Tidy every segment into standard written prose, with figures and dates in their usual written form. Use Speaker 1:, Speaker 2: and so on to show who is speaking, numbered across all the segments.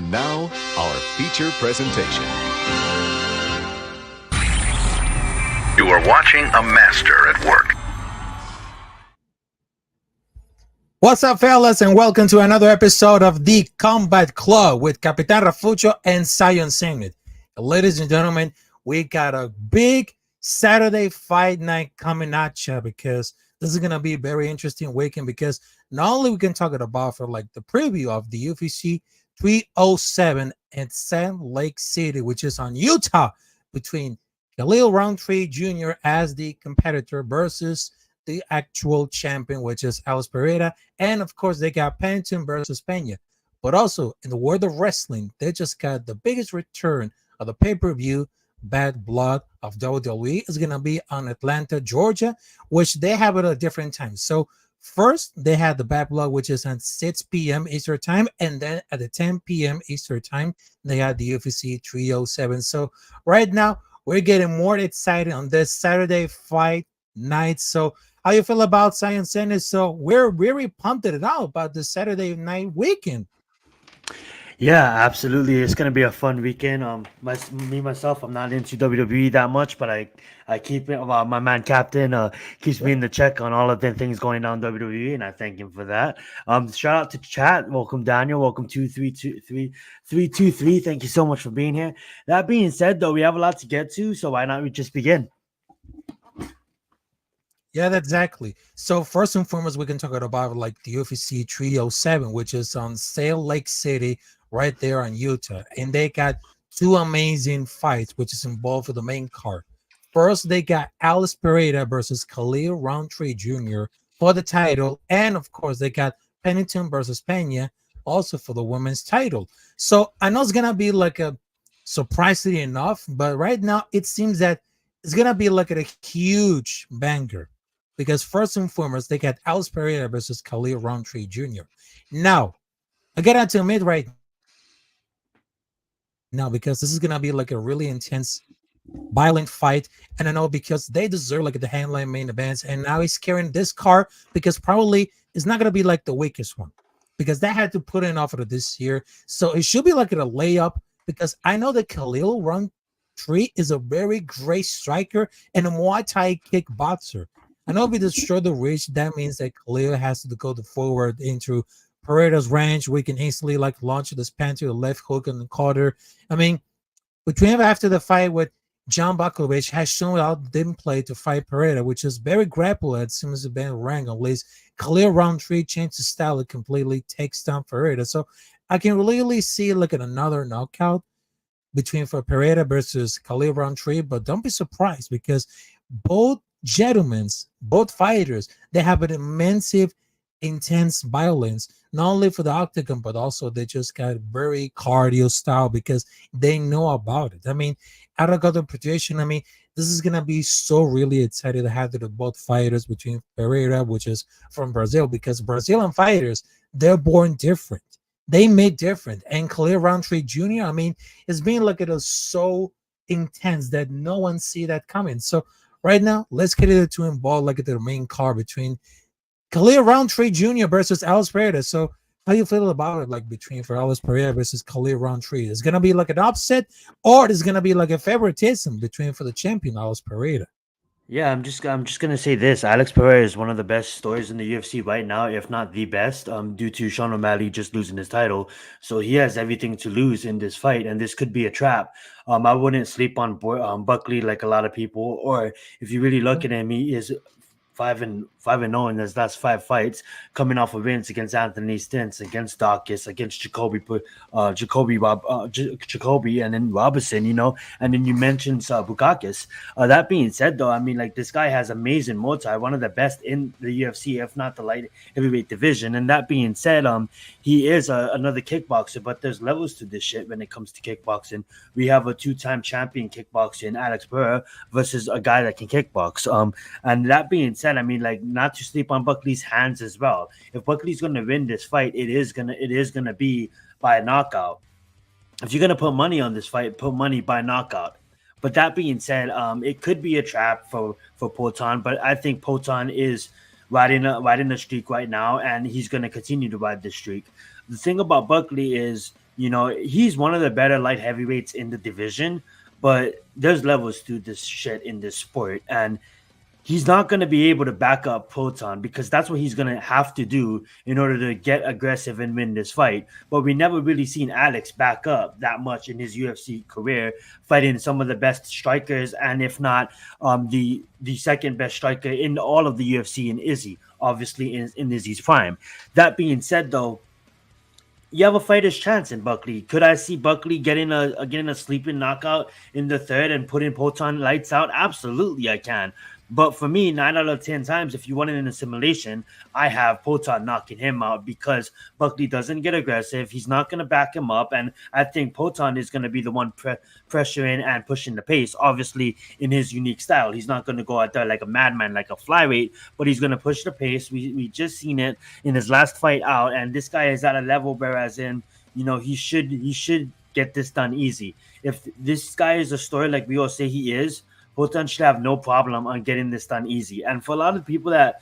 Speaker 1: And now, our feature presentation.
Speaker 2: You are watching a master at work.
Speaker 3: What's up, fellas, and welcome to another episode of the Combat Club with Capitán Rafucho and Zenith. Ladies and gentlemen, we got a big Saturday fight night coming at you because this is going to be a very interesting weekend because not only we can talk about for like the preview of the UFC 307 at Sand Lake City, which is on Utah, between Khalil Rountree Jr. as the competitor versus the actual champion, which is Alex Pereira. And of course, they got Pennington versus Pena. But also, in the world of wrestling, they just got the biggest return of the pay-per-view Bad Blood of WWE. Is going to be on Atlanta, Georgia, which they have it at a different time. So first, they had the Bad Blood, which is at 6 p.m. Eastern time. And then at the 10 p.m. Eastern time, they had the UFC 307. So right now, we're getting more excited on this Saturday fight night. So how you feel about Science Center? So we're really pumped it out about the Saturday night weekend.
Speaker 4: Yeah, absolutely. It's gonna be a fun weekend. Myself, I'm not into WWE that much, but I keep it. My man Captain keeps me in the check on all of the things going on in WWE, and I thank him for that. Shout out to chat. Welcome Daniel. Welcome 323. Thank you so much for being here. That being said, though, we have a lot to get to, so why not we just begin?
Speaker 3: Yeah, that's exactly. So first and foremost, we can talk about like the UFC 307, which is on Salt Lake City, right there on Utah. And they got two amazing fights, which is involved for the main card. First, they got Alex Pereira versus Khalil Rountree Jr. for the title. And of course, they got Pennington versus Pena also for the women's title. So I know it's going to be like a surprisingly enough, but right now it seems that it's going to be like a huge banger. Because first and foremost, they got Alex Pereira versus Khalil Rountree Jr. Now, I got to admit right now, because this is going to be like a really intense, violent fight. And I know because they deserve like the headline main events. And now he's carrying this card because probably it's not going to be like the weakest one. Because they had to put in offer this year. So it should be like a layup. Because I know that Khalil Rountree is a very great striker and a Muay Thai kickboxer. I know if we destroy the reach, that means that Khalil has to go forward into Pereira's range. We can instantly like launch this pan to the left hook and the quarter. I mean, between after the fight with John Bakovic has shown out didn't play to fight Pereira, which is very grapple as soon as the been rank at least. Khalil Rountree changed his style, it completely takes down Pereira. So I can really see like another knockout between for Pereira versus Khalil Rountree, but don't be surprised because both fighters, they have an immense, intense violence, not only for the octagon, but also they just got very cardio style because they know about it. I mean, out of other prediction, I mean, this is gonna be so really excited to have the both fighters between Pereira, which is from Brazil, because Brazilian fighters, they're born different. They made different. And Khalil Rountree Jr., I mean, it's being like it is so intense that no one see that coming. So right now, let's get it to involve like the main card between Khalil Rountree Jr. versus Alex Pereira. So how you feel about it, like between for Alex Pereira versus Khalil Rountree? Is gonna be like an upset, or is gonna be like a favoritism between for the champion Alex Pereira?
Speaker 4: Yeah, I'm just gonna say this. Alex Pereira is one of the best stories in the UFC right now, if not the best. Due to Sean O'Malley just losing his title, so he has everything to lose in this fight, and this could be a trap. I wouldn't sleep on Buckley like a lot of people, or if you really look at him, he is 5-0 in his last 5 fights, coming off of wins against Anthony Stintz, against Dawkins, against Jacoby, and then Robinson, and then you mentioned Bukakis. That being said, though, I mean, like, this guy has amazing Muay Thai, one of the best in the UFC, if not the light heavyweight division. And that being said, he is another kickboxer, but there's levels to this shit when it comes to kickboxing. We have a 2-time champion kickboxer in Alex Pereira versus a guy that can kickbox. And that being said, I mean, like, not to sleep on Buckley's hands as well. If Buckley's going to win this fight, it is gonna be by a knockout. If you're gonna put money on this fight, put money by knockout. But that being said, it could be a trap for Poatan, but I think Poatan is riding the streak right now, and he's going to continue to ride this streak. The thing about Buckley is he's one of the better light heavyweights in the division, but there's levels to this shit in this sport, and he's not going to be able to back up Proton because that's what he's going to have to do in order to get aggressive and win this fight. But we never really seen Alex back up that much in his UFC career, fighting some of the best strikers, and if not the second best striker in all of the UFC, in Izzy, obviously in Izzy's prime. That being said, though, you have a fighter's chance in Buckley. Could I see Buckley getting a sleeping knockout in the third and putting Proton lights out? Absolutely, I can. But for me, 9 out of 10 times, if you want it in a simulation, I have Proton knocking him out because Buckley doesn't get aggressive. He's not going to back him up. And I think Proton is going to be the one pressuring and pushing the pace, obviously in his unique style. He's not going to go out there like a madman, like a flyweight, but he's going to push the pace. We just seen it in his last fight out. And this guy is at a level whereas he should get this done easy. If this guy is a story like we all say he is, Proton should have no problem on getting this done easy. And for a lot of people that,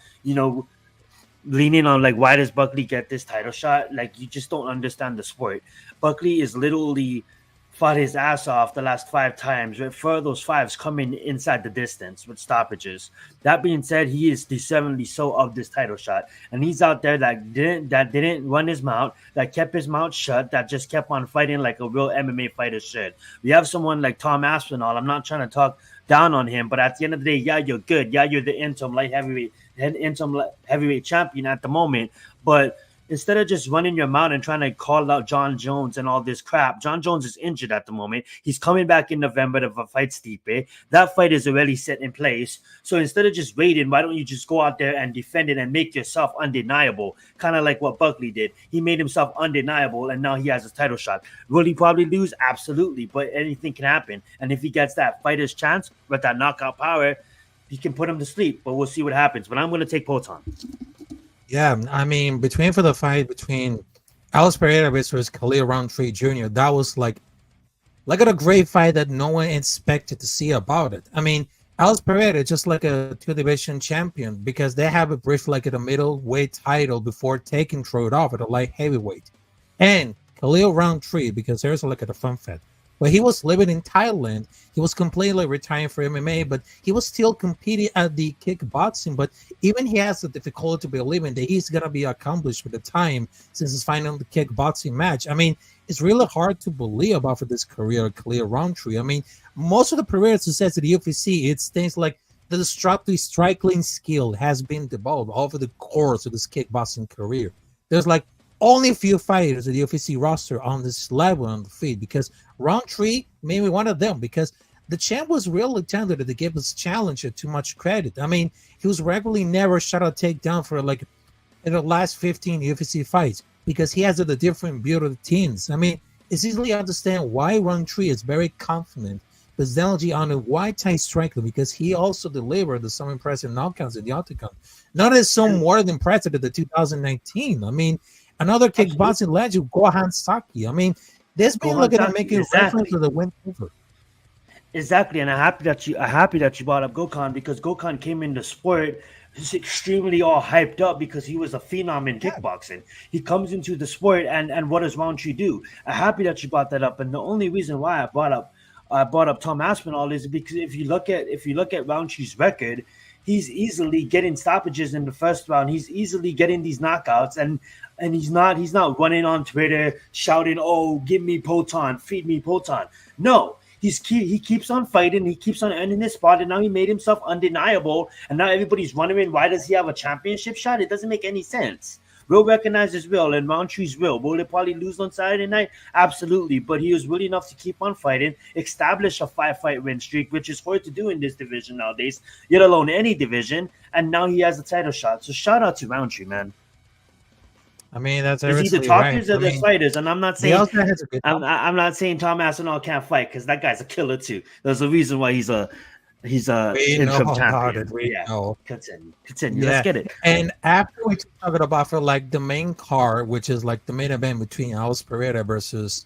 Speaker 4: leaning on like, why does Buckley get this title shot? Like, you just don't understand the sport. Buckley is literally fought his ass off the last 5 times, with 4 of those 5s coming inside the distance with stoppages. That being said, he is deservedly so of this title shot. And he's out there that didn't run his mouth, that kept his mouth shut, that just kept on fighting like a real MMA fighter should. We have someone like Tom Aspinall. I'm not trying to talk down on him, but at the end of the day, yeah, you're good. Yeah, you're the interim heavyweight champion at the moment. But instead of just running your mouth and trying to call out John Jones and all this crap, John Jones is injured at the moment. He's coming back in November to fight Stipe. That fight is already set in place. So instead of just waiting, why don't you just go out there and defend it and make yourself undeniable? Kind of like what Buckley did. He made himself undeniable, and now he has a title shot. Will he probably lose? Absolutely. But anything can happen. And if he gets that fighter's chance with that knockout power, he can put him to sleep. But we'll see what happens. But I'm going to take Proton.
Speaker 3: Yeah, I mean, for the fight between Alex Pereira versus Khalil Rountree Jr., that was like a great fight that no one expected to see about it. I mean, Alex Pereira is just like a 2-division champion because they have a brief like at a middleweight title before taking it off at a light heavyweight. And Khalil Rountree, because there's like a fun fact. When he was living in Thailand, he was completely retiring for MMA, but he was still competing at the kickboxing. But even he has the difficulty believing that he's going to be accomplished with the time since his final kickboxing match. I mean, it's really hard to believe about for this career, Khalil Rountree. I mean, most of the players who says at the UFC, it's things like the destructive striking skill has been developed over the course of this kickboxing career. There's like only a few fighters at the UFC roster on this level on the feed because Rountree may be one of them because the champ was really talented to give his challenger too much credit. I mean, he was regularly never shot a takedown for like in the last 15 UFC fights because he has the different build of the teams. I mean, it's easily understand why Rountree is very confident with Zelji on a wide-tight striker because he also delivered some impressive knockouts in the octagon. Not as some more than impressive at the 2019. I mean, another kickboxing legend, Gohan Saki. I mean, there's been looking at making reference to the win over.
Speaker 4: Exactly, and I'm happy that you brought up Gokhan because Gokhan came in the sport extremely all hyped up because he was a phenom in kickboxing. He comes into the sport, and what does Rountree do? I'm happy that you brought that up, and the only reason why I brought up Tom Aspinall is because if you look at Rountree's record, he's easily getting stoppages in the first round. He's easily getting these knockouts, and he's not running on Twitter shouting, "Oh, give me Proton, feed me Proton." No, he keeps on fighting. He keeps on earning his spot, and now he made himself undeniable. And now everybody's wondering why does he have a championship shot? It doesn't make any sense. Will recognizes Will, and Rountree's Will. Will they probably lose on Saturday night? Absolutely. But he was really enough to keep on fighting, establish a 5-fight win streak, which is hard to do in this division nowadays, let alone any division. And now he has a title shot. So shout out to Rountree, man.
Speaker 3: I mean, that's
Speaker 4: he's the talkers of the fighters, and I'm not saying I'm not saying Tom Aspinall can't fight because that guy's a killer too. There's a reason why he's a interim champion. Continue. Yeah. Let's get it.
Speaker 3: And after we talked about for like the main card, which is like the main event between Alex Pereira versus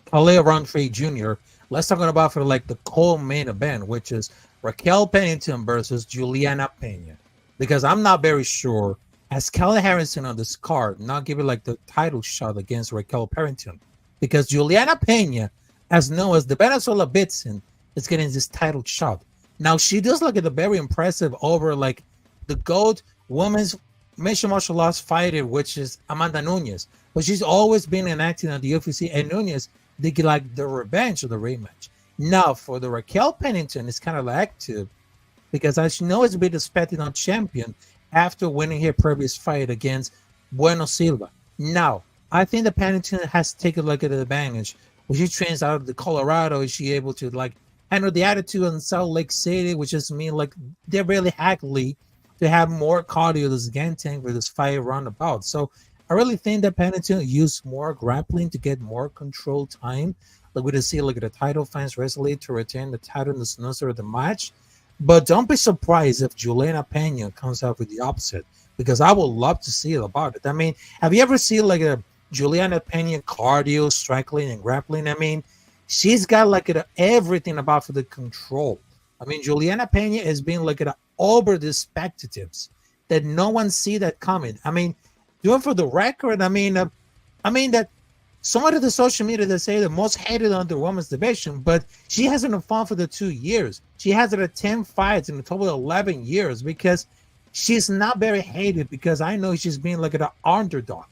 Speaker 3: Khalil Rountree Jr., let's talk about for like the co-main event, which is Raquel Pennington versus Juliana Pena. Because I'm not very sure, as Kelly Harrison on this card, not giving like the title shot against Raquel Pennington. because Juliana Pena, as known as the Venezuela Bitson, is getting this title shot. Now she does look at the very impressive over like the GOAT women's mixed martial arts fighter, which is Amanda Nunes, but she's always been enacting on the UFC, and Nunes they get like the revenge of the rematch. Now for the Raquel Pennington, it's kind of active because as you know, it's been expected on champion after winning her previous fight against Bueno Silva. Now I think the Pennington has taken a look at the advantage. When she trains out of the Colorado, is she able to like handle the attitude in Salt Lake City, which just mean like they're really hackly to have more cardio this Gantank with this fight roundabout. So I really think that Pennington used more grappling to get more control time. Like we just see like the title fans wrestling to retain the title in the snoozer of the match. But don't be surprised if Juliana Pena comes out with the opposite, because I would love to see it about it. I mean, have you ever seen like a Juliana Pena cardio, striking, and grappling? I mean, she's got like everything about for the control. I mean, Juliana Pena has been like over the spectatives that no one see that coming. I mean, doing for the record, I mean that some of the social media that say the most hated on the women's division, but she hasn't fought for the 2 years. She has it at 10 fights in a total of 11 years because she's not very hated, because I know she's being like an underdog.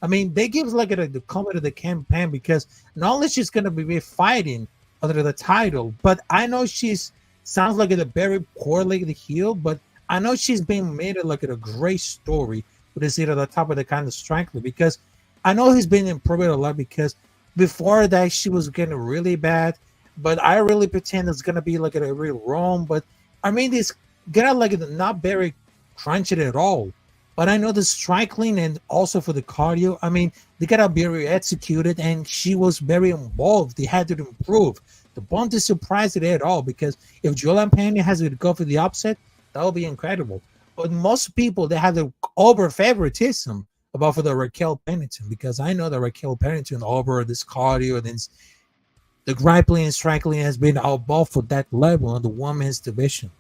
Speaker 3: I mean, they give like the comment of the campaign because not only she's going to be fighting under the title, but I know she's sounds like a very poorly healed, but I know she's being made like a great story with this at the top of the kind of striker, because I know he's been improving a lot, because before that she was getting really bad, but I really pretend it's going to be like a real wrong. But I mean, this gonna like not very crunchy at all. But I know the striking and also for the cardio, I mean, they gotta be executed, and she was very involved. They had to improve. The won't be surprised at all, because if Juliana Pena has to go for the upset, that would be incredible. But most people, they have the over favoritism about for the Raquel Pennington, because I know that Raquel Pennington over this cardio and then the grappling and striking has been above for that level on the women's division.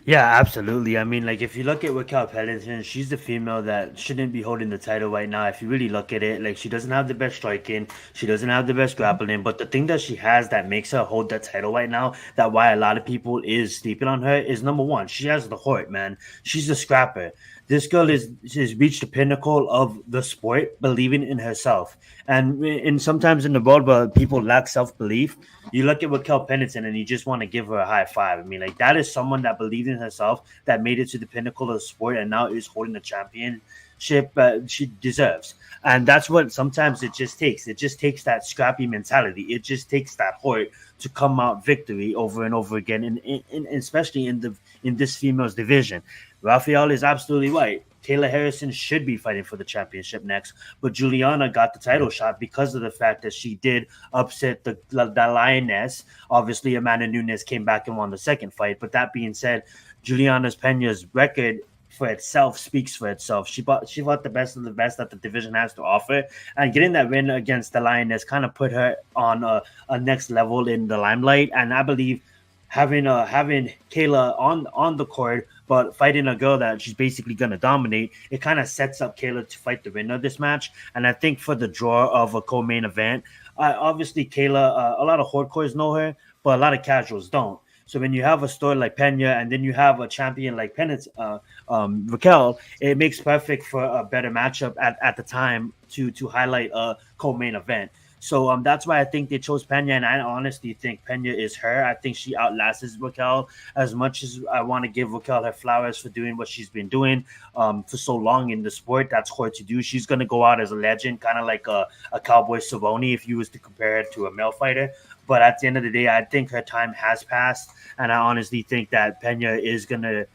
Speaker 4: Yeah, absolutely. I mean, like if you look at Raquel Pennington, she's the female that shouldn't be holding the title right now. If you really look at it, like she doesn't have the best striking, she doesn't have the best grappling, but the thing that she has that makes her hold that title right now, that why a lot of people is sleeping on her, is number one, she has the heart, man. She's a scrapper. This girl is reached the pinnacle of the sport, believing in herself. And sometimes in the world where people lack self-belief, you look at Raquel Pennington and you just want to give her a high five. I mean, like that is someone that believed in herself, that made it to the pinnacle of the sport, and now is holding the championship she deserves. And that's what sometimes it just takes. It just takes that scrappy mentality. It just takes that heart to come out victory over and over again, and especially in this females division. Rafael is absolutely right. Taylor Harrison should be fighting for the championship next, but Juliana got the title shot because of the fact that she did upset the Lioness. Obviously, Amanda Nunes came back and won the second fight, but that being said, Juliana Pena's record for itself speaks for itself. She fought the best of the best that the division has to offer, and getting that win against the Lioness kind of put her on a next level in the limelight. And I believe having Kayla on the court, but fighting a girl that she's basically going to dominate, it kind of sets up Kayla to fight the winner of this match. And I think for the draw of a co-main event, obviously Kayla, a lot of hardcores know her, but a lot of casuals don't. So when you have a story like Pena and then you have a champion like Raquel, it makes perfect for a better matchup at the time to highlight a co-main event. So that's why I think they chose Pena, and I honestly think Pena is her. I think she outlasts Raquel. As much as I want to give Raquel her flowers for doing what she's been doing for so long in the sport, that's hard to do. She's going to go out as a legend, kind of like a Cowboy Cerrone if you was to compare it to a male fighter. But at the end of the day, I think her time has passed, and I honestly think that Pena is going to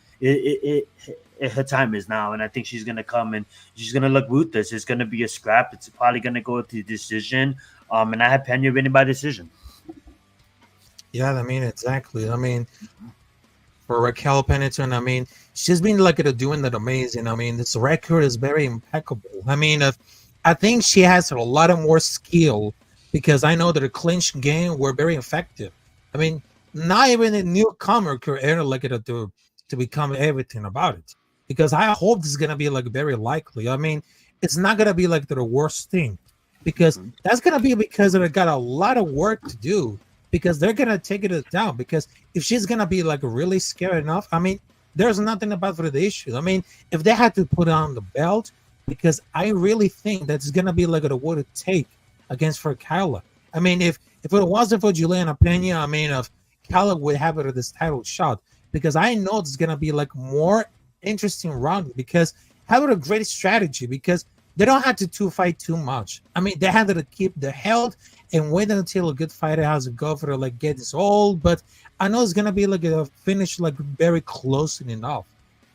Speaker 4: her time is now, and I think she's gonna come and she's gonna look ruthless. It's gonna be a scrap. It's probably gonna go to decision. And I have Pena winning by decision.
Speaker 3: Yeah, I mean, exactly. I mean, for Raquel Pennington, I mean, she's been like doing that amazing. I mean, this record is very impeccable. I mean, I think she has a lot of more skill, because I know that the clinch game were very effective. I mean, not even a newcomer could enter like to become everything about it, because I hope this is gonna be like very likely. I mean, it's not gonna be like the worst thing. because that's gonna be because they got a lot of work to do because they're gonna take it down. Because if she's gonna be like really scared enough, I mean, there's nothing about for the issue. I mean, if they had to put on the belt, because I really think that's gonna be like a what it take against for Kyla. I mean, if it wasn't for Juliana Pena, I mean, if Kyla would have it at this title shot, because I know it's gonna be like more interesting round because have a great strategy because they don't have to fight too much. I mean, they had to keep the health and wait until a good fighter has to go for like get this old. But I know it's gonna be like a finish like very close enough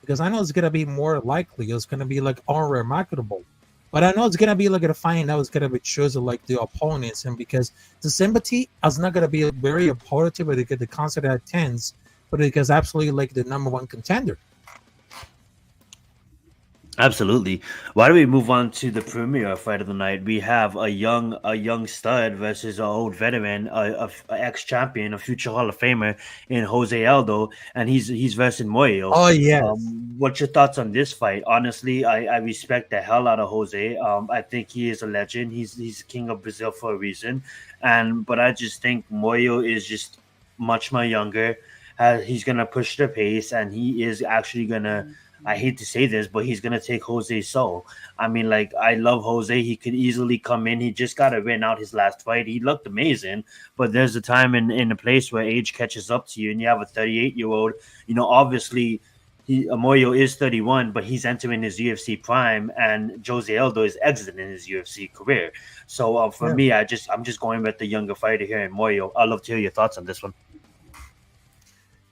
Speaker 3: because I know it's gonna be more likely it's gonna be like unremarkable. But I know it's gonna be like a find out it's gonna be chosen like the opponents, and because the sympathy is not gonna be very important, but they get the concept at tens, but because absolutely like the number one contender.
Speaker 4: Absolutely. Why do we move on to the premier fight of the night? We have a young stud versus an old veteran, a ex-champion, a future Hall of Famer in Jose Aldo, and he's versus Moyo.
Speaker 3: Oh yes.
Speaker 4: What's your thoughts on this fight? Honestly, I respect the hell out of Jose. I think he is a legend. He's king of Brazil for a reason, but I just think Moyo is just much more younger. He's gonna push the pace, and he is actually gonna. I hate to say this, but he's going to take Jose's soul. I mean, like, I love Jose. He could easily come in. He just got to win out his last fight. He looked amazing, but there's a time in a place where age catches up to you, and you have a 38-year-old. You know, obviously, Moyo is 31, but he's entering his UFC prime, and Jose Aldo is exiting his UFC career. So for me, I'm just going with the younger fighter here in Moyo. I'd love to hear your thoughts on this one.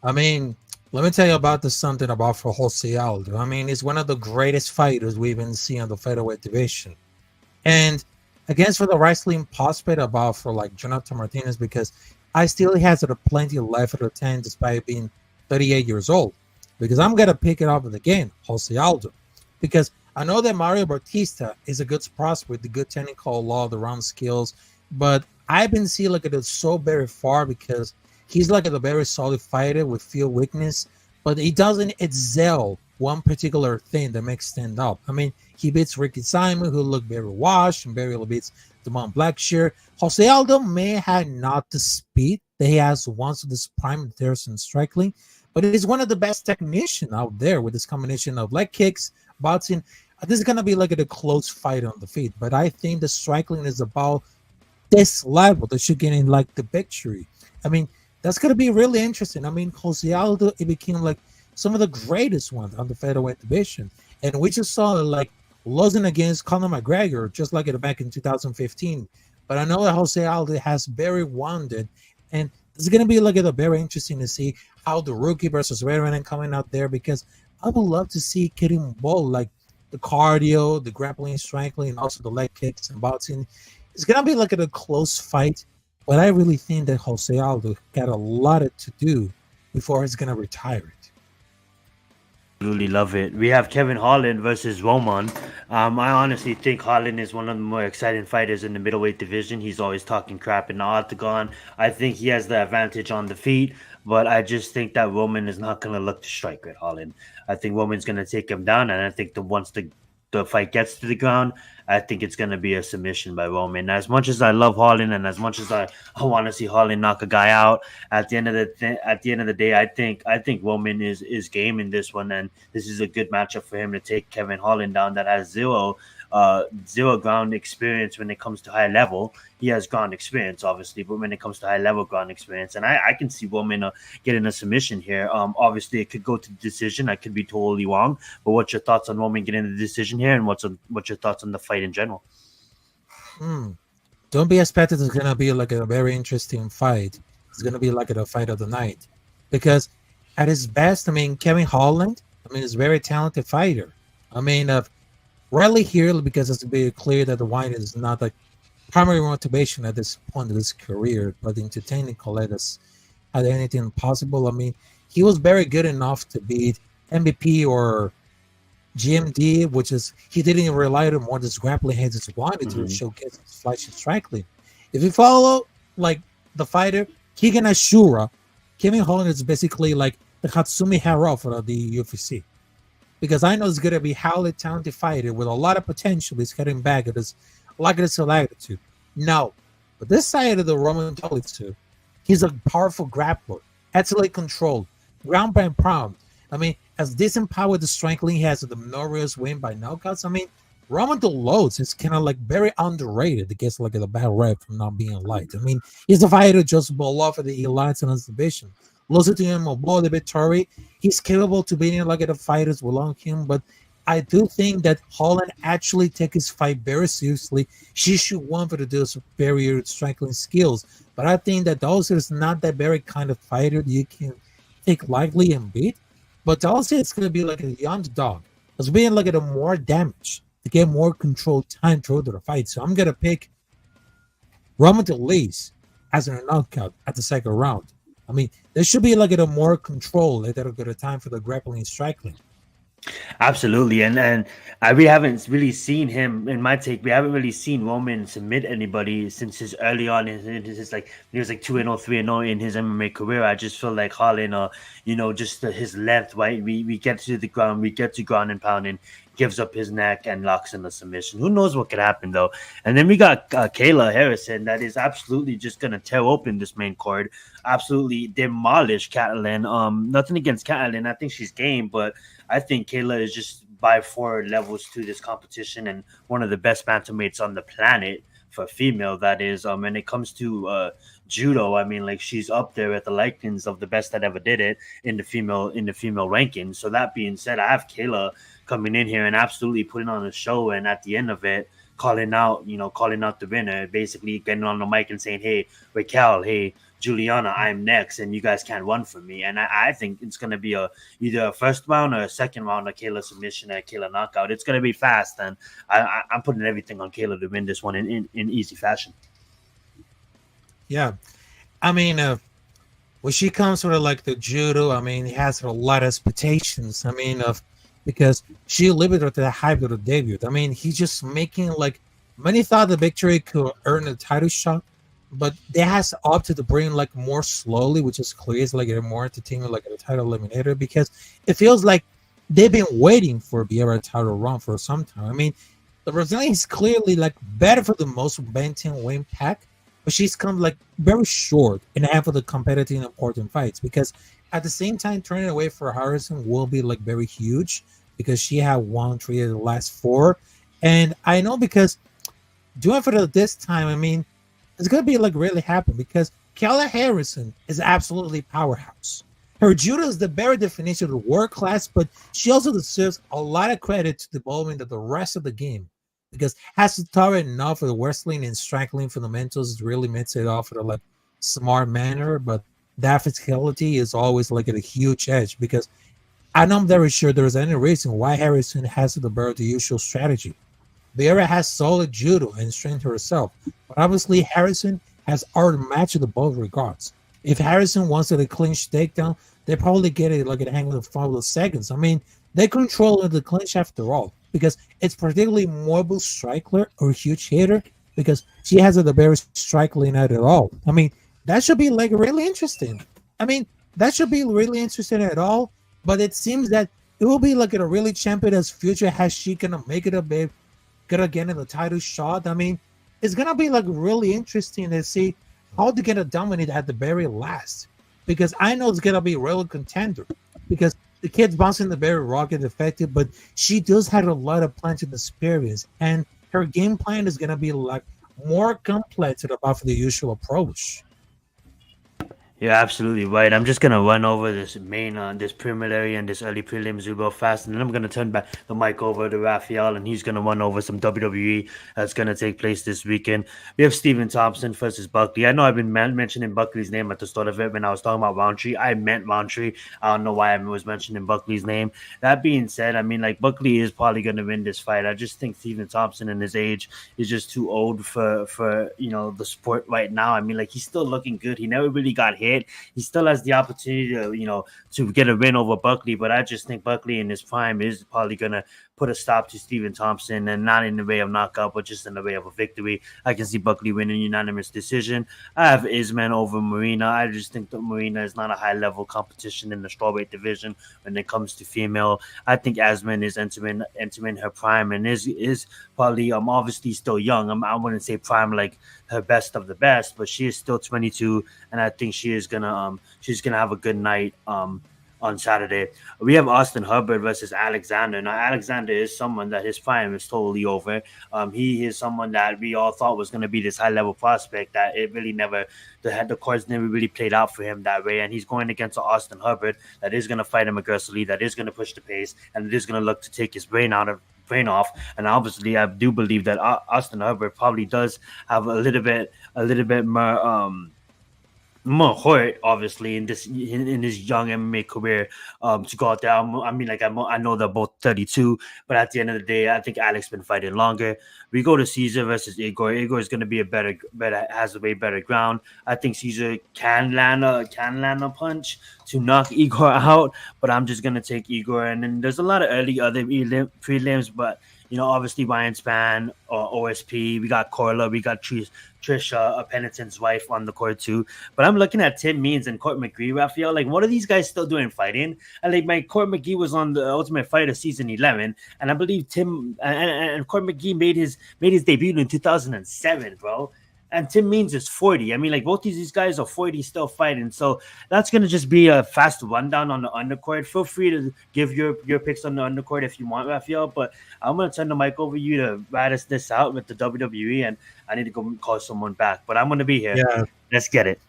Speaker 3: I mean, let me tell you about something about for Jose Aldo. I mean, he's one of the greatest fighters we've been seeing in the featherweight division. And against for the wrestling prospect about for like Jonathan Martinez, because I still has plenty left at the 10 despite being 38 years old. Because I'm going to pick it up again, Jose Aldo. Because I know that Mario Bautista is a good prospect, the good technical law, the round skills. But I've been seeing like it so very far because he's like a very solid fighter with few weakness, but he doesn't excel one particular thing that makes stand up. I mean, he beats Ricky Simon, who looked very washed, and very beats Damon Blackshear. Jose Aldo may have not the speed that he has once of this prime there's in striking, but he's one of the best technicians out there with this combination of leg kicks, boxing. This is going to be like a close fight on the feet, but I think the striking is about this level that should get in like the victory. I mean, that's going to be really interesting. I mean, Jose Aldo, it became like some of the greatest ones on the featherweight division. And we just saw like losing against Conor McGregor, just like it back in 2015. But I know that Jose Aldo has very wounded. And it's going to be like very interesting to see how the rookie versus veteran coming out there, because I would love to see getting both like the cardio, the grappling, striking, and also the leg kicks and boxing. It's going to be like a close fight. But I really think that Jose Aldo got a lot to do before he's going to retire it.
Speaker 4: Absolutely love it. We have Kevin Holland versus Roman. I honestly think Holland is one of the more exciting fighters in the middleweight division. He's always talking crap in the octagon. I think he has the advantage on the feet, but I just think that Roman is not going to look to strike with Holland. I think Roman's going to take him down, and I think that once the fight gets to the ground, I think it's going to be a submission by Roman. As much as I love Holland, and as much as I want to see Holland knock a guy out, at the end of the day, I think Roman is game in this one, and this is a good matchup for him to take Kevin Holland down that has zero ground experience when it comes to high level. He has ground experience, obviously, but when it comes to high level ground experience, and I can see Roman getting a submission here. Obviously, it could go to decision. I could be totally wrong, but what's your thoughts on Roman getting the decision here, and what's your thoughts on the fight in general?
Speaker 3: Don't be expected it's gonna be like a very interesting fight. It's gonna be like a fight of the night, because at his best, I mean, Kevin Holland, I mean, is a very talented fighter. I mean, rarely here, because it's very clear that the wine is not the primary motivation at this point of his career, but entertaining Coletas at anything possible. I mean, he was very good enough to beat MVP or GMD, which is he didn't rely on more this grappling heads as wanted to showcase his flashy striking. If you follow like the fighter Keegan Ashura, Kevin Holland is basically like the Hatsumi Hara for the UFC. Because I know it's going to be highly talented fighter with a lot of potential. He's getting back at his like it's an attitude. No, but this side of the Roman too, he's a powerful grappler, excellent control, ground by pound. I mean, as decent power with the strengthening, he has the Minorious win by knockouts. I mean, Roman Dolores is kind of like very underrated. It gets like a bad rep from not being light. I mean, he's a fighter just below for the elites in his division. Losing to him or the victory, he's capable to beating like the fighters belong to him. But I do think that Holland actually take his fight very seriously. She should want for to do superior striking skills. But I think that Dolores is not that very kind of fighter that you can take lightly and beat. But also it's going to be like a underdog. It's being like a more damage to get more control time through the fight. So I'm going to pick Roman Dolores as a knockout at the second round. I mean, there should be like a more control at a good time for the grappling and striking.
Speaker 4: Absolutely, and we haven't really seen him. In my take, we haven't really seen Roman submit anybody since his early on in his like he was like 2-0, 3-0 in his MMA career. I just feel like Holland, just his length, right? We get to the ground, we get to ground and pounding, gives up his neck and locks in the submission. Who knows what could happen though? And then we got Kayla Harrison that is absolutely just gonna tear open this main card, absolutely demolish Catalan. Nothing against Catalan, I think she's game, but I think Kayla is just by 4 levels to this competition and one of the best bantamweights on the planet for female. That is, when it comes to judo, I mean, like she's up there at the likings of the best that ever did it in the female rankings. So that being said, I have Kayla coming in here and absolutely putting on a show, and at the end of it, calling out the winner, basically getting on the mic and saying, "Hey, Raquel, hey, Juliana, I'm next, and you guys can't run from me." And I think it's going to be either a first round or a second round of Kayla submission or Kayla knockout. It's going to be fast, and I'm putting everything on Kayla to win this one in easy fashion.
Speaker 3: Yeah, I mean, when she comes sort of like the judo, I mean, he has a lot of expectations. I mean, because she lived with the hype of the debut. I mean, he's just making like many thought the victory could earn a title shot, but they has opted to bring like more slowly, which is clear. It's like a more entertainment, like a title eliminator, because it feels like they've been waiting for a Vieira title run for some time. I mean, the Brazilian is clearly like better for the most bantamweight pack, but she's come like very short in half of the competitive and important fights, because at the same time, turning away for Harrison will be like very huge because she had won 3 of the last 4. And I know because doing for this time, I mean, it's going to be like really happen because Kayla Harrison is absolutely powerhouse. Her judo is the very definition of world class, but she also deserves a lot of credit to the development of the rest of the game, because has to tolerate enough of the wrestling and striking fundamentals really makes it off in a like smart manner, but that physicality is always like at a huge edge, because I'm not very sure there's any reason why Harrison has to develop the usual strategy. Vieira has solid judo and strength herself, but obviously Harrison has already matched the both regards. If Harrison wants to clinch takedown, they probably get it like an angle of 5 seconds. I mean, they control the clinch after all, because it's particularly mobile striker or huge hitter, because she has a very striking not at all. I mean, that should be like really interesting. At all. But it seems that it will be like a really champion as future. Has she gonna make it a big, gonna get in the title shot? I mean, it's gonna be like really interesting to see how they're gonna dominate at the very last. Because I know it's gonna be a real contender. Because the kid's bouncing the very rocket effective, but she does have a lot of planted experience, and her game plan is gonna be like more complex about the usual approach.
Speaker 4: You're absolutely right. I'm just gonna run over this this preliminary and this early prelims real fast, and then I'm gonna turn back the mic over to Raphael, and he's gonna run over some WWE that's gonna take place this weekend. We have Stephen Thompson versus Buckley. I know I've been mentioning Buckley's name at the start of it when I was talking about Rountree. I meant Rountree. I don't know why I was mentioning Buckley's name. That being said, I mean, like, Buckley is probably gonna win this fight. I just think Stephen Thompson and his age is just too old for the sport right now. I mean, like, he's still looking good. He never really got hit. He still has the opportunity to get a win over Buckley, but I just think Buckley in his prime is probably gonna put a stop to Stephen Thompson, and not in the way of knockout, but just in the way of a victory. I can see Buckley winning unanimous decision. I have Isman over Marina. I just think that Marina is not a high-level competition in the strawweight division when it comes to female. I think Asman is entering her prime and is probably obviously still young. I wouldn't say prime like her best of the best, but she is still 22, and I think she's gonna have a good night on Saturday. We have Austin Hubbard versus Alexander. Now, Alexander is someone that his prime is totally over. He is someone that we all thought was going to be this high-level prospect that it really never, the cards never really played out for him that way. And he's going against Austin Hubbard that is going to fight him aggressively, that is going to push the pace, and it is going to look to take his brain off. And obviously, I do believe that Austin Hubbard probably does have a little bit more hurt, obviously, in his young MMA career to go out there. I know they're both 32, but at the end of the day, I think Alex been fighting longer. We go to Caesar versus Igor. Igor is going to be has a way better ground. I think Caesar can land a punch to knock Igor out, but I'm just going to take Igor. And then there's a lot of early other prelims, but obviously Ryan Spann or OSP. We got Corla. We got Trisha, a Penitent's wife, on the court too. But I'm looking at Tim Means and Court McGee, Raphael. Like, what are these guys still doing fighting? And like, Court McGee was on the Ultimate Fighter season 11, and I believe Tim and Court McGee made his debut in 2007, bro. And Tim Means is 40. I mean, like, both these guys are 40 still fighting. So that's going to just be a fast rundown on the undercourt. Feel free to give your picks on the undercourt if you want, Raphael. But I'm going to turn the mic over to you to rat us this out with the WWE. And I need to go call someone back. But I'm going to be here.
Speaker 3: Yeah.
Speaker 4: Let's get it.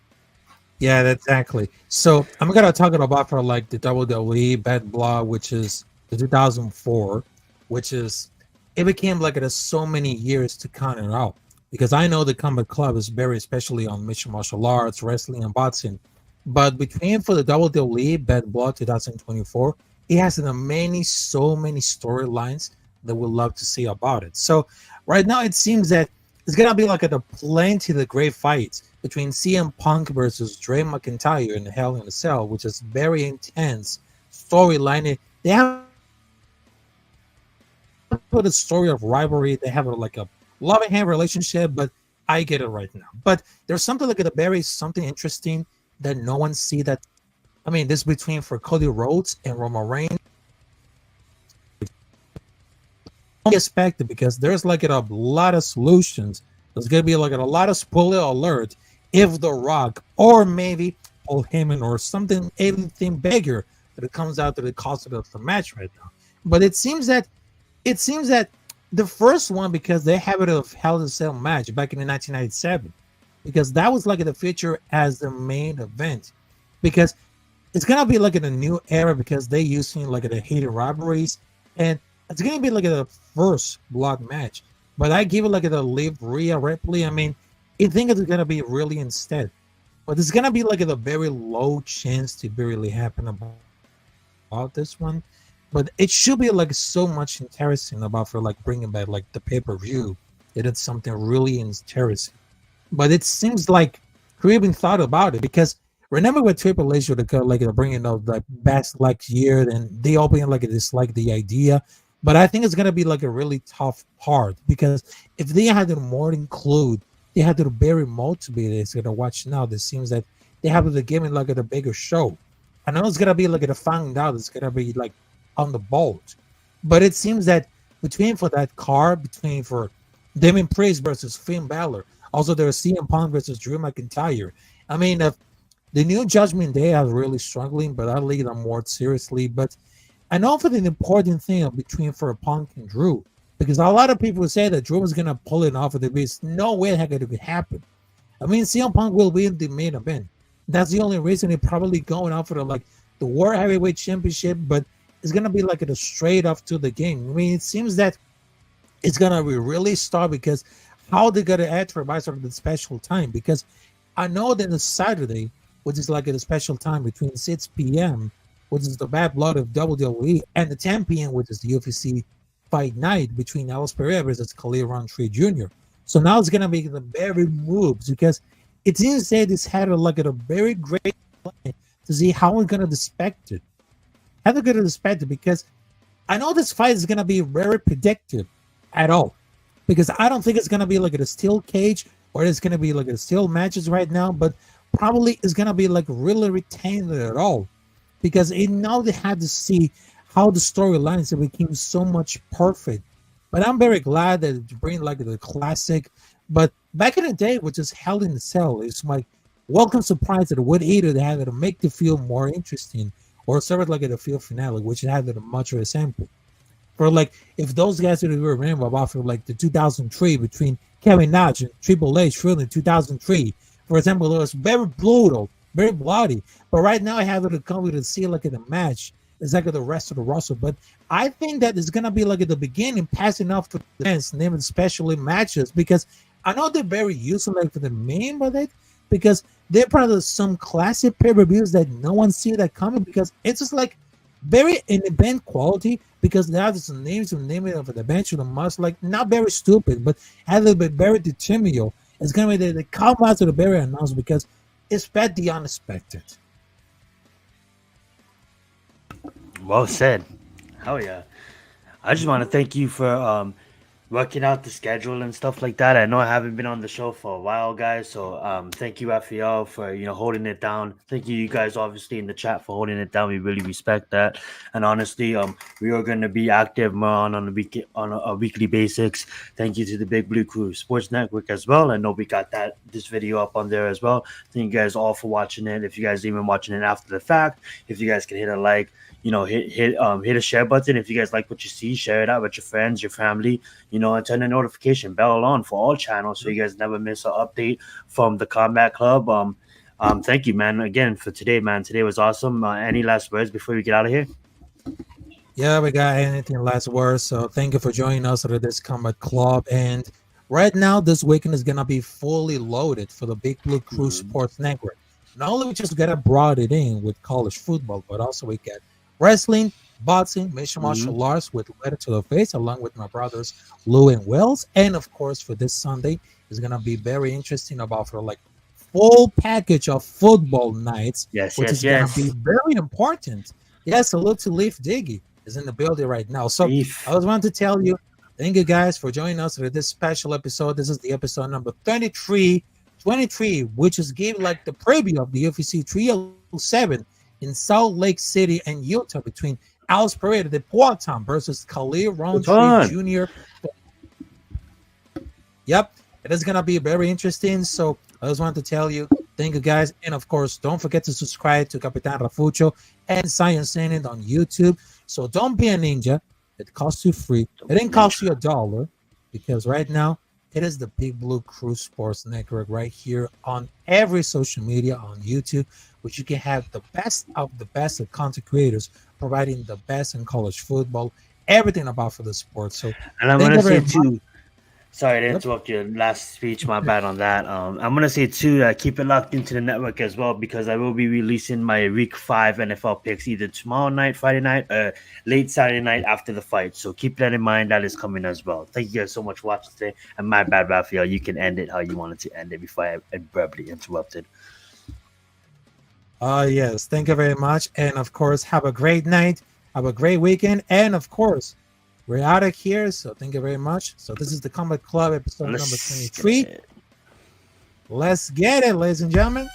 Speaker 3: Yeah, exactly. So I'm going to talk about for like the WWE Bad Blood, which is the 2004, which is, it became like it has so many years to count it out. Because I know the Combat Club is very especially on mixed martial arts, wrestling, and boxing. But between for the WWE Bad Blood 2024, it has so many storylines that we'd love to see about it. So right now it seems that it's going to be like a plenty of the great fights between CM Punk versus Drew McIntyre in Hell in a Cell, which is very intense storyline. They have put a story of rivalry. They have like a love-and-hate relationship, but I get it right now. But there's something like something interesting that no one see that. I mean, this between for Cody Rhodes and Roman Reigns. Expected because there's like a lot of solutions. There's gonna be like a lot of spoiler alert if The Rock or maybe Paul Heyman or anything bigger that it comes out that it costs of the match right now. But it seems that the first one, because they have it of Hell in a Cell match back in 1997, because that was like the feature as the main event, because it's gonna be like in a new era because they using like the hated rivalries, and it's gonna be like the first blood match. But I give it like the Liv Rhea Ripley. I mean, I think it's gonna be really instead, but it's gonna be like a very low chance to be really happen about this one. But it should be like so much interesting about for like bringing back like the pay-per-view. It's something really interesting. But it seems like who even thought about it, because remember with Triple H would like bringing up the best like year, and they all being like dislike the idea. But I think it's gonna be like a really tough part, because if they had to more include, they had to very motivated. It's gonna watch now. It seems that they have to give it like a bigger show. I know it's gonna be like a found out. It's gonna be like on the boat, but it seems that between for Damien Priest versus Finn Balor, also there's CM Punk versus Drew McIntyre. I mean, the New Judgment Day are really struggling, but I lead them more seriously. But I know for the important thing between for Punk and Drew, because a lot of people say that Drew is gonna pull it off of the beast. No way that could happen. I mean, CM Punk will win the main event. That's the only reason they're probably going out for the World Heavyweight Championship, but it's gonna be like a straight off to the game. I mean, it seems that it's gonna be really start, because how they gonna advertise for the special time, because I know that the Saturday, which is like a special time between 6 p.m., which is the Bad Blood of WWE, and the 10 p.m., which is the UFC fight night between Alex Pereira versus Khalil Rountree Jr. So now it's gonna be the very moves, because it seems that this had a very great plan to see how we're gonna expect it. How they're gonna expect it, because I know this fight is gonna be very predictive at all, because I don't think it's gonna be like a steel cage or it's gonna be like a steel matches right now, but probably it's gonna be like really retained at all, because now they had to see how the storylines became so much perfect. But I'm very glad that it bring like the classic. But back in the day, which is Hell in the Cell, it's like welcome surprise to the Wood Eater. They had to make the feel more interesting, or sort of like at the field finale, which had a much of a sample. For like, if those guys would remember about for like the 2003 between Kevin Nash and Triple H, really in 2003, for example, it was very brutal, very bloody. But right now, I have to come with to see like in the match. It's like the rest of the roster. But I think that it's gonna be like at the beginning, passing off to the fans, naming especially matches, because I know they're very useful like for the main of it, because they're probably some classic pay-per-views that no one see that coming, because it's just like very in event quality, because they have some names and name it of the bench of the must, like not very stupid, but have a little bit very determined. It's gonna be the come out to the very announced, because it's bet the unexpected.
Speaker 4: Well said. Hell yeah. I just want to thank you for working out the schedule and stuff like that. I know I haven't been on the show for a while, guys. So thank you, Raphael, for holding it down. Thank you guys, obviously, in the chat for holding it down. We really respect that. And honestly, we are going to be active more on a weekly basis. Thank you to the Big Blue Crew Sports Network as well. I know we got this video up on there as well. Thank you guys all for watching it. If you guys even watching it after the fact, if you guys can hit a like, hit a share button. If you guys like what you see, share it out with your friends, your family, and turn the notification bell on for all channels so you guys never miss an update from the Combat Club. Thank you, man, again for today, man. Today was awesome. Any last words before we get out of here?
Speaker 3: Yeah, we got anything last words. So thank you for joining us at this Combat Club. And right now, this weekend is gonna be fully loaded for the Big Blue Crew Sports Network. Not only we just gotta brought it in with college football, but also we get wrestling, boxing, mixed martial arts with Letter to the Face, along with my brothers Lou and Wells. And of course, for this Sunday is gonna be very interesting about for like full package of football nights, which is gonna be very important. Yes, salute to Leaf Diggy is in the building right now. So I was wanting to tell you, thank you guys for joining us for this special episode. This is the episode number 23, which is gave like the preview of the UFC 307 in Salt Lake City and Utah between Alex Pereira, the Poitin versus Khalil Rountree Jr. Yep, it is gonna be very interesting. So I just wanted to tell you, thank you guys, and of course, don't forget to subscribe to Capitán Rafucho and Science Zenith on YouTube. So don't be a ninja. It costs you free. It didn't cost you $1, because right now it is the Big Blue Crew Sports Network right here on every social media on YouTube, which you can have the best of content creators providing the best in college football, everything about for the sport. So,
Speaker 4: and I'm gonna say too. Sorry to interrupt your last speech. My bad on that. I'm gonna say too, keep it locked into the network as well, because I will be releasing my Week 5 NFL picks either tomorrow night, Friday night, or late Saturday night after the fight. So keep that in mind. That is coming as well. Thank you guys so much for watching today. And my bad, Raphael. You can end it how you wanted to end it before I abruptly interrupted.
Speaker 3: Yes, thank you very much. And of course, have a great night, have a great weekend, and of course, we're out of here. So thank you very much. So this is the Combat Club episode number 23. Let's get it, ladies and gentlemen.